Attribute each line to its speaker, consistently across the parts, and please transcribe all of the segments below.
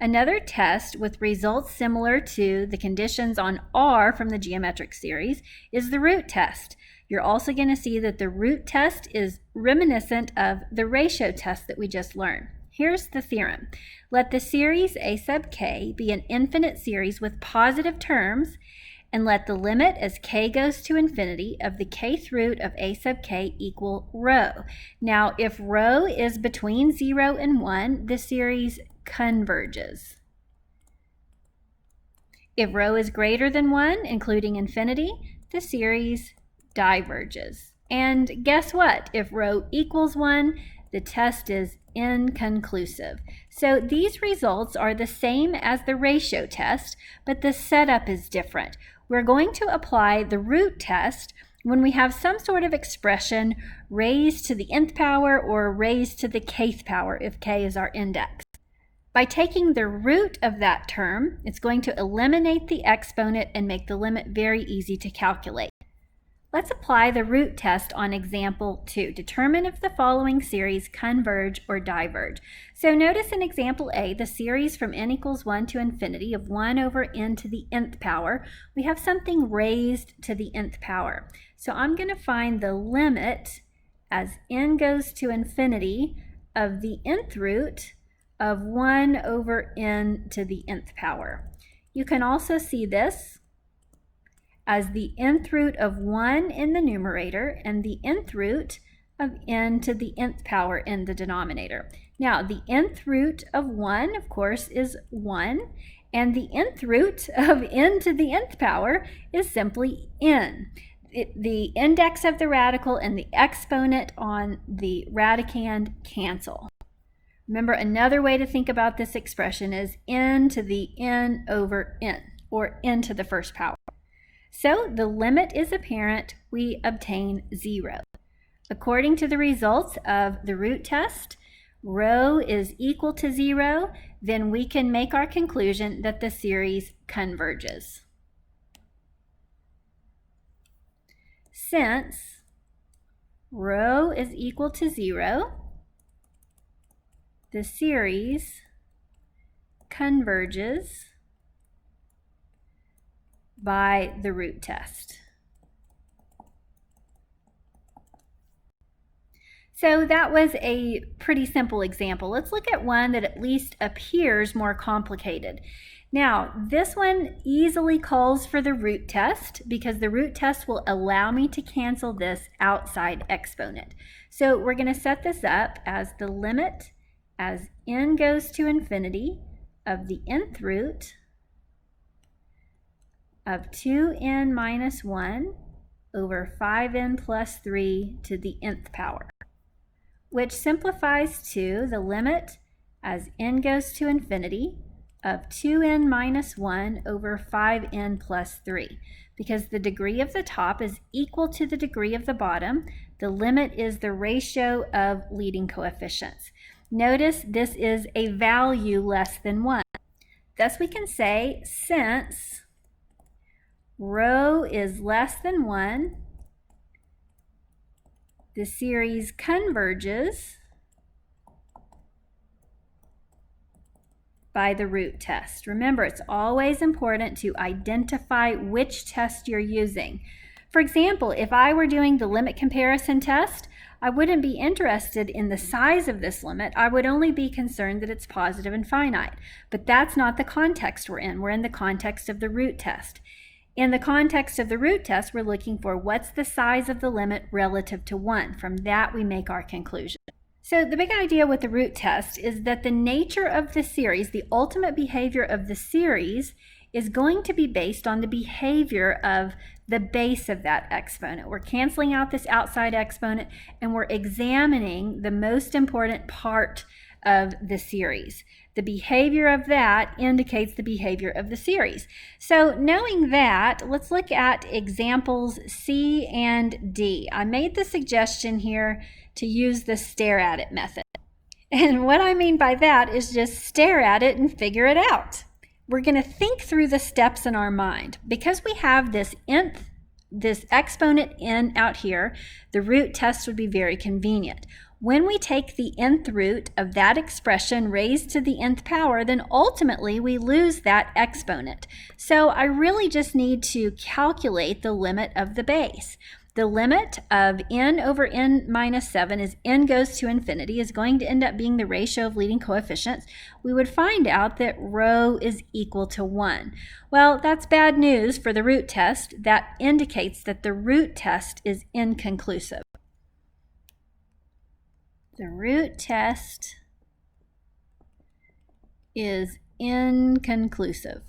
Speaker 1: Another test with results similar to the conditions on R from the geometric series is the root test. You're also going to see that the root test is reminiscent of the ratio test that we just learned. Here's the theorem. Let the series a sub k be an infinite series with positive terms, and let the limit as k goes to infinity of the kth root of a sub k equal rho. Now, if rho is between 0 and 1, the series converges. If rho is greater than 1, including infinity, the series diverges. And guess what? If rho equals 1, the test is inconclusive. So these results are the same as the ratio test, but the setup is different. We're going to apply the root test when we have some sort of expression raised to the nth power or raised to the kth power if k is our index. By taking the root of that term, it's going to eliminate the exponent and make the limit very easy to calculate. Let's apply the root test on example 2. Determine if the following series converge or diverge. So notice in example A, the series from n equals 1 to infinity of 1 over n to the nth power, we have something raised to the nth power. So I'm going to find the limit as n goes to infinity of the nth root of 1 over n to the nth power. You can also see this as the nth root of 1 in the numerator and the nth root of n to the nth power in the denominator. Now, the nth root of 1, of course, is 1, and the nth root of n to the nth power is simply n. The index of the radical and the exponent on the radicand cancel. Remember, another way to think about this expression is n to the n over n, or n to the first power. So the limit is apparent, we obtain 0. According to the results of the root test, rho is equal to 0, then we can make our conclusion that the series converges. Since rho is equal to 0, the series converges by the root test. So that was a pretty simple example. Let's look at one that at least appears more complicated. Now, this one easily calls for the root test because the root test will allow me to cancel this outside exponent. So we're going to set this up as the limit as n goes to infinity of the nth root of 2n minus 1 over 5n plus 3 to the nth power, which simplifies to the limit as n goes to infinity of 2n minus 1 over 5n plus 3. Because the degree of the top is equal to the degree of the bottom, the limit is the ratio of leading coefficients. Notice this is a value less than 1. Thus we can say since rho is less than 1, the series converges by the root test. Remember, it's always important to identify which test you're using. For example, if I were doing the limit comparison test, I wouldn't be interested in the size of this limit. I would only be concerned that it's positive and finite. But that's not the context we're in. We're in the context of the root test. In the context of the root test, we're looking for what's the size of the limit relative to 1. From that, we make our conclusion. So the big idea with the root test is that the nature of the series, the ultimate behavior of the series, is going to be based on the behavior of the base of that exponent. We're canceling out this outside exponent, and we're examining the most important part of the series. The behavior of that indicates the behavior of the series. So knowing that, let's look at examples C and D. I made the suggestion here to use the stare at it method. And what I mean by that is just stare at it and figure it out. We're going to think through the steps in our mind. Because we have this exponent n out here, the root test would be very convenient. when we take the nth root of that expression raised to the nth power, then ultimately we lose that exponent. So I really just need to calculate the limit of the base. The limit of n over n minus 7 as n goes to infinity is going to end up being the ratio of leading coefficients. We would find out that rho is equal to 1. Well, that's bad news for the root test. That indicates that the root test is inconclusive. The root test is inconclusive.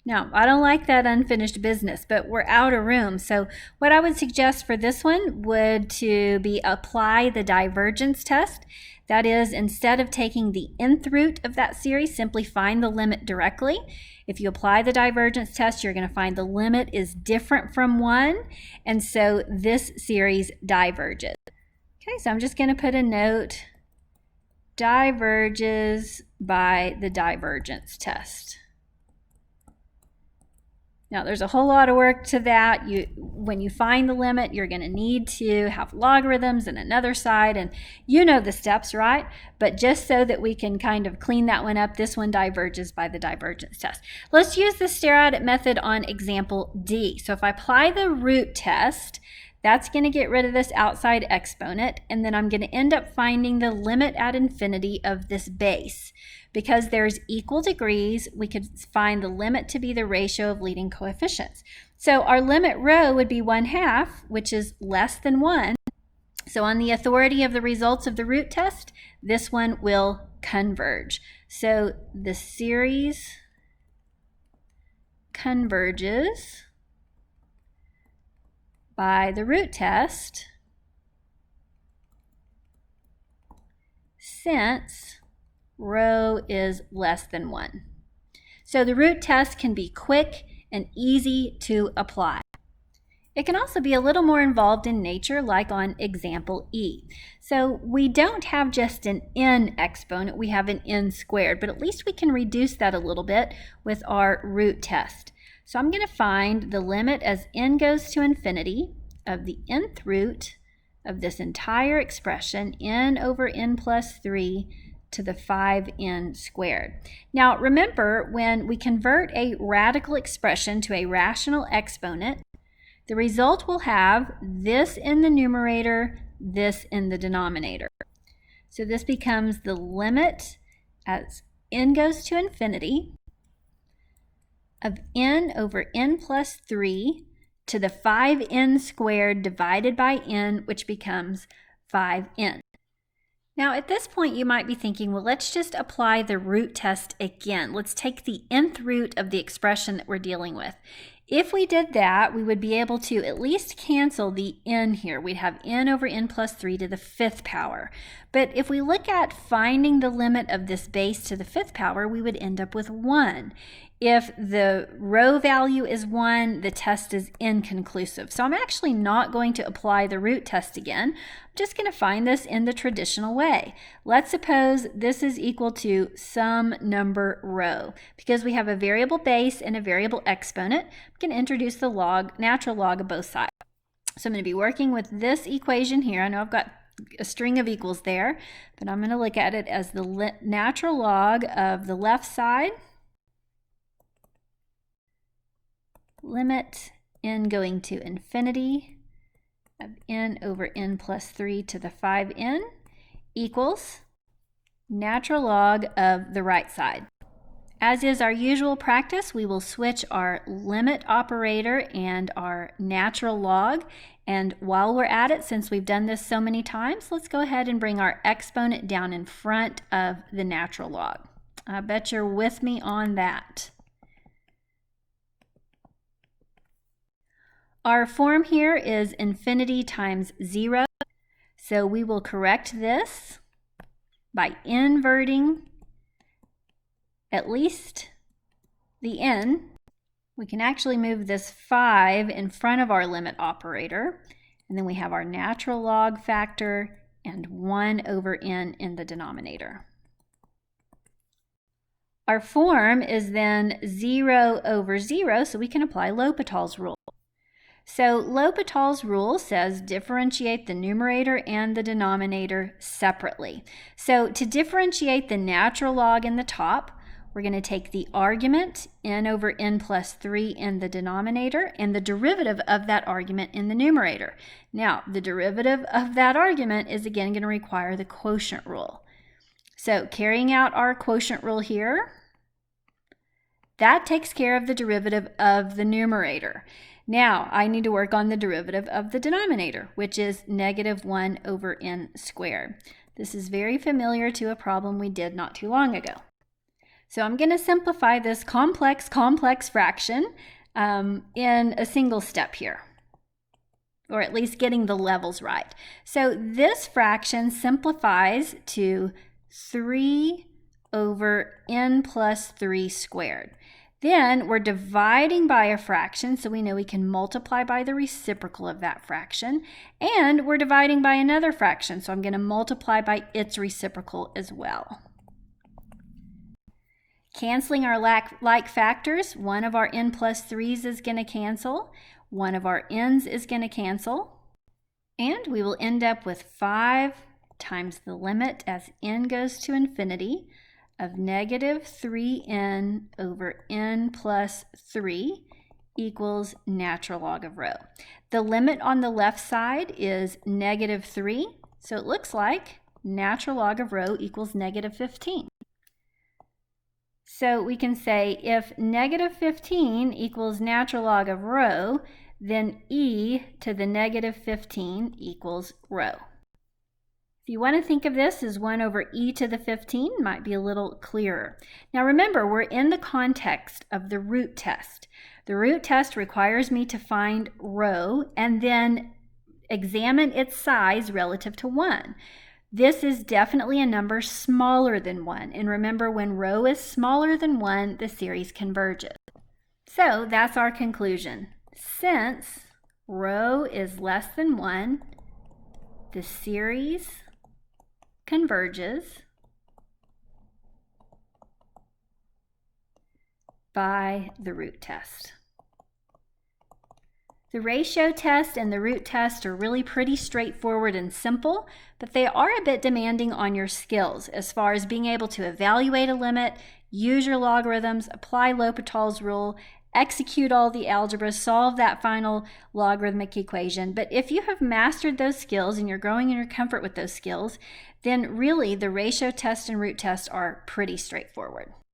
Speaker 1: Now, I don't like that unfinished business, but we're out of room. So what I would suggest for this one would to be apply the divergence test. That is, instead of taking the nth root of that series, simply find the limit directly. If you apply the divergence test, you're going to find the limit is different from 1, and so this series diverges. Okay, so I'm just going to put a note, diverges by the divergence test. Now, there's a whole lot of work to that. When you find the limit, you're going to need to have logarithms and another side, and you know the steps, right? But just so that we can kind of clean that one up, this one diverges by the divergence test. Let's use the stare at it method on example D. So if I apply the root test, that's going to get rid of this outside exponent, and then I'm going to end up finding the limit at infinity of this base. Because there's equal degrees, we could find the limit to be the ratio of leading coefficients. So our limit rho would be 1/2, which is less than 1. So on the authority of the results of the root test, this one will converge. So the series converges by the root test since rho is less than 1. So the root test can be quick and easy to apply. It can also be a little more involved in nature, like on example E. So we don't have just an n exponent, we have an n squared, but at least we can reduce that a little bit with our root test. So I'm going to find the limit as n goes to infinity of the nth root of this entire expression, n over n plus 3, to the 5n squared. Now remember, when we convert a radical expression to a rational exponent, the result will have this in the numerator, this in the denominator. So this becomes the limit as n goes to infinity of n over n plus 3 to the 5n squared divided by n, which becomes 5n. Now at this point you might be thinking, well, let's just apply the root test again. Let's take the nth root of the expression that we're dealing with. If we did that, we would be able to at least cancel the n here. We'd have n over n plus 3 to the 5th power. But if we look at finding the limit of this base to the 5th power, we would end up with 1. If the rho value is 1, the test is inconclusive. So I'm actually not going to apply the root test again. I'm just going to find this in the traditional way. Let's suppose this is equal to some number rho. Because we have a variable base and a variable exponent, I'm going to introduce the natural log of both sides. So I'm going to be working with this equation here. I know I've got a string of equals there, but I'm going to look at it as the natural log of the left side, limit n going to infinity of n over n plus 3 to the 5n equals natural log of the right side. As is our usual practice, we will switch our limit operator and our natural log. And while we're at it, since we've done this so many times, let's go ahead and bring our exponent down in front of the natural log. I bet you're with me on that. Our form here is infinity times 0. So we will correct this by inverting at least the n. We can actually move this 5 in front of our limit operator, and then we have our natural log factor and 1 over n in the denominator. Our form is then 0 over 0, so we can apply L'Hopital's rule. So L'Hopital's rule says differentiate the numerator and the denominator separately. So to differentiate the natural log in the top, we're going to take the argument n over n plus 3 in the denominator and the derivative of that argument in the numerator. Now, the derivative of that argument is again going to require the quotient rule. So carrying out our quotient rule here, that takes care of the derivative of the numerator. Now, I need to work on the derivative of the denominator, which is negative 1 over n squared. This is very familiar to a problem we did not too long ago. So I'm going to simplify this complex fraction in a single step here, or at least getting the levels right. So this fraction simplifies to 3 over n plus 3 squared. Then we're dividing by a fraction, so we know we can multiply by the reciprocal of that fraction. And we're dividing by another fraction, so I'm going to multiply by its reciprocal as well. Canceling our like factors, one of our n plus 3's is going to cancel, one of our n's is going to cancel, and we will end up with 5 times the limit as n goes to infinity of negative 3n over n plus 3 equals natural log of rho. The limit on the left side is negative 3, so it looks like natural log of rho equals negative 15. So we can say if negative 15 equals natural log of rho, then e to the negative 15 equals rho. If you want to think of this as 1 over e to the 15, might be a little clearer. Now remember, we're in the context of the root test. The root test requires me to find rho and then examine its size relative to 1. This is definitely a number smaller than 1. And remember, when rho is smaller than 1, the series converges. So that's our conclusion. Since rho is less than 1, the series converges by the root test. The ratio test and the root test are really pretty straightforward and simple, but they are a bit demanding on your skills as far as being able to evaluate a limit, use your logarithms, apply L'Hopital's rule, execute all the algebra, solve that final logarithmic equation. But if you have mastered those skills and you're growing in your comfort with those skills, then really the ratio test and root test are pretty straightforward.